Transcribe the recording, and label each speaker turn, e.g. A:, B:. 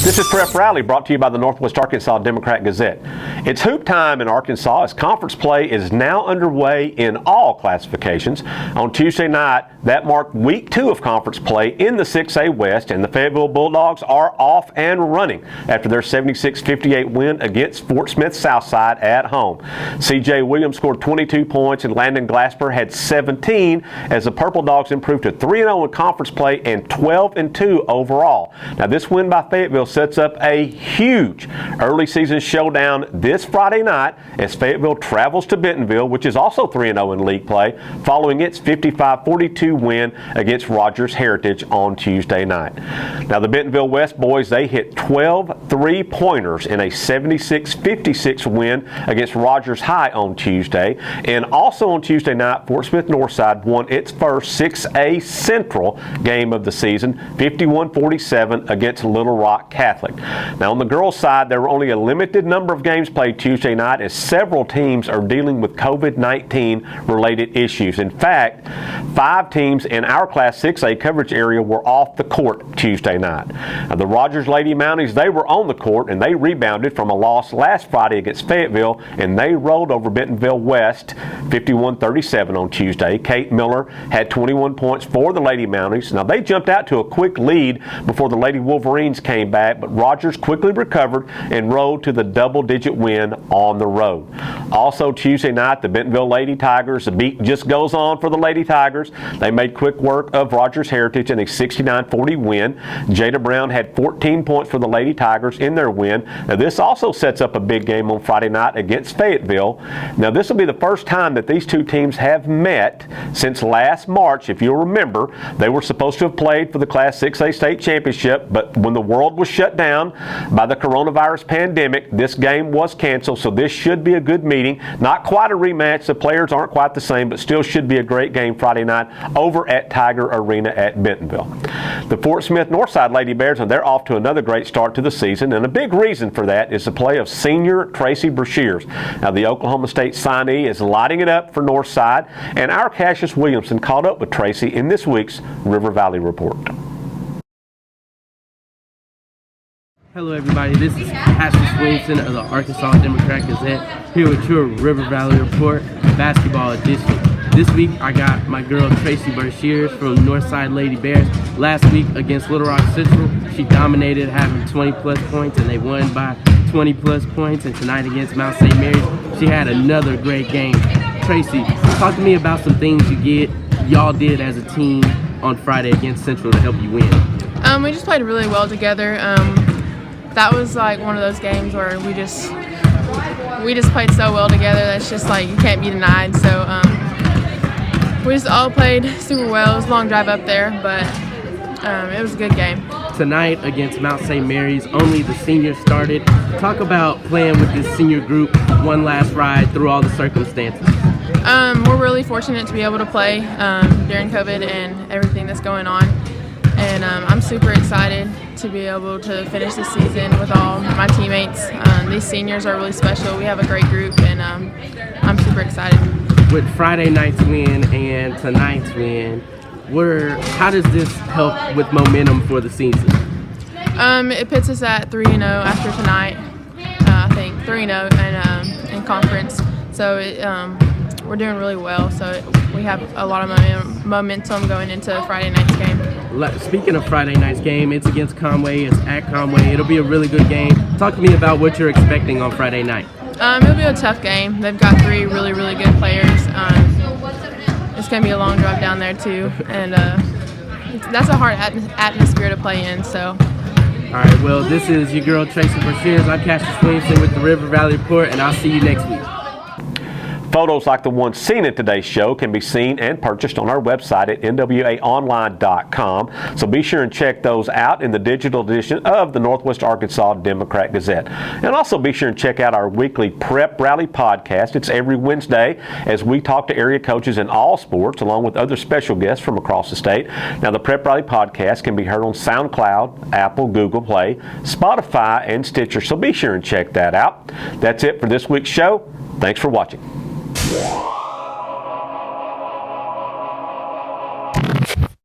A: This is Prep Rally brought to you by the Northwest Arkansas Democrat-Gazette. It's hoop time in Arkansas as conference play is now underway in all classifications. On Tuesday night, that marked week 2 of conference play in the 6A West, and the Fayetteville Bulldogs are off and running after their 76-58 win against Fort Smith Southside at home. CJ Williams scored 22 points and Landon Glasper had 17 as the Purple Dogs improved to 3-0 in conference play and 12-2 overall. Now this win by Fayetteville sets up a huge early season showdown this Friday night as Fayetteville travels to Bentonville, which is also 3-0 in league play, following its 55-42 win against Rogers Heritage on Tuesday night. Now the Bentonville West boys, they hit 12 three-pointers in a 76-56 win against Rogers High on Tuesday. And also on Tuesday night, Fort Smith Northside won its first 6A Central game of the season, 51-47 against Little Rock Catholic. Now on the girls' side, there were only a limited number of games played Tuesday night as several teams are dealing with COVID-19 related issues. In fact, 5 teams in our Class 6A coverage area were off the court Tuesday night. Now, the Rogers Lady Mounties, they were on the court and they rebounded from a loss last Friday against Fayetteville, and they rolled over Bentonville West 51-37 on Tuesday. Kate Miller had 21 points for the Lady Mounties. Now they jumped out to a quick lead before the Lady Wolverines came back, but Rogers quickly recovered and rode to the double-digit win on the road. Also Tuesday night, the Bentonville Lady Tigers, the beat just goes on for the Lady Tigers. They made quick work of Rogers Heritage in a 69-40 win. Jada Brown had 14 points for the Lady Tigers in their win. Now this also sets up a big game on Friday night against Fayetteville. Now this will be the first time that these two teams have met since last March. If you'll remember, they were supposed to have played for the Class 6A state championship, but when the world was shut down by the coronavirus pandemic, this game was canceled, so this should be a good meeting. Not quite a rematch. The players aren't quite the same, but still should be a great game Friday night over at Tiger Arena at Bentonville. The Fort Smith Northside Lady Bears, and they're off to another great start to the season, and a big reason for that is the play of senior Tracy Brashears. Now the Oklahoma State signee is lighting it up for Northside, and our Kasius Williamson caught up with Tracy in this week's River Valley Report.
B: Hello everybody, this is Chip Souza of the Arkansas Democrat-Gazette here with your River Valley Report basketball edition. This week I got my girl Tracy Brashears from Northside Lady Bears. Last week against Little Rock Central, she dominated, having 20 plus points, and they won by 20 plus points. And tonight against Mount St. Mary's, she had another great game. Tracy, talk to me about some things y'all did as a team on Friday against Central to help you win.
C: We just played really well together. That was like one of those games where we just played so well together. That's just like you can't be denied. So we just all played super well. It was a long drive up there, but it was a good game.
B: Tonight against Mount St. Mary's, only the seniors started. Talk about playing with this senior group one last ride through all the circumstances.
C: We're really fortunate to be able to play during COVID and everything that's going on. And I'm super excited to be able to finish this season with all my teammates. These seniors are really special. We have a great group, and I'm super excited.
B: With Friday night's win and tonight's win, how does this help with momentum for the season?
C: It puts us at 3-0 after tonight. I think 3-0 in conference. So we're doing really well. So we have a lot of momentum going into Friday night's game.
B: Speaking of Friday night's game, it's against Conway. It's at Conway. It'll be a really good game. Talk to me about what you're expecting on Friday night.
C: It'll be a tough game. They've got 3 really, really good players. It's going to be a long drive down there too, and that's a hard atmosphere to play in. So.
B: All right. Well, this is your girl Tracy Brashears. I'm Kasius Williamson with the River Valley Report, and I'll see you next week.
A: Photos like the one seen in today's show can be seen and purchased on our website at NWAOnline.com. So be sure and check those out in the digital edition of the Northwest Arkansas Democrat-Gazette. And also be sure and check out our weekly Prep Rally podcast. It's every Wednesday as we talk to area coaches in all sports along with other special guests from across the state. Now the Prep Rally podcast can be heard on SoundCloud, Apple, Google Play, Spotify, and Stitcher. So be sure and check that out. That's it for this week's show. Thanks for watching.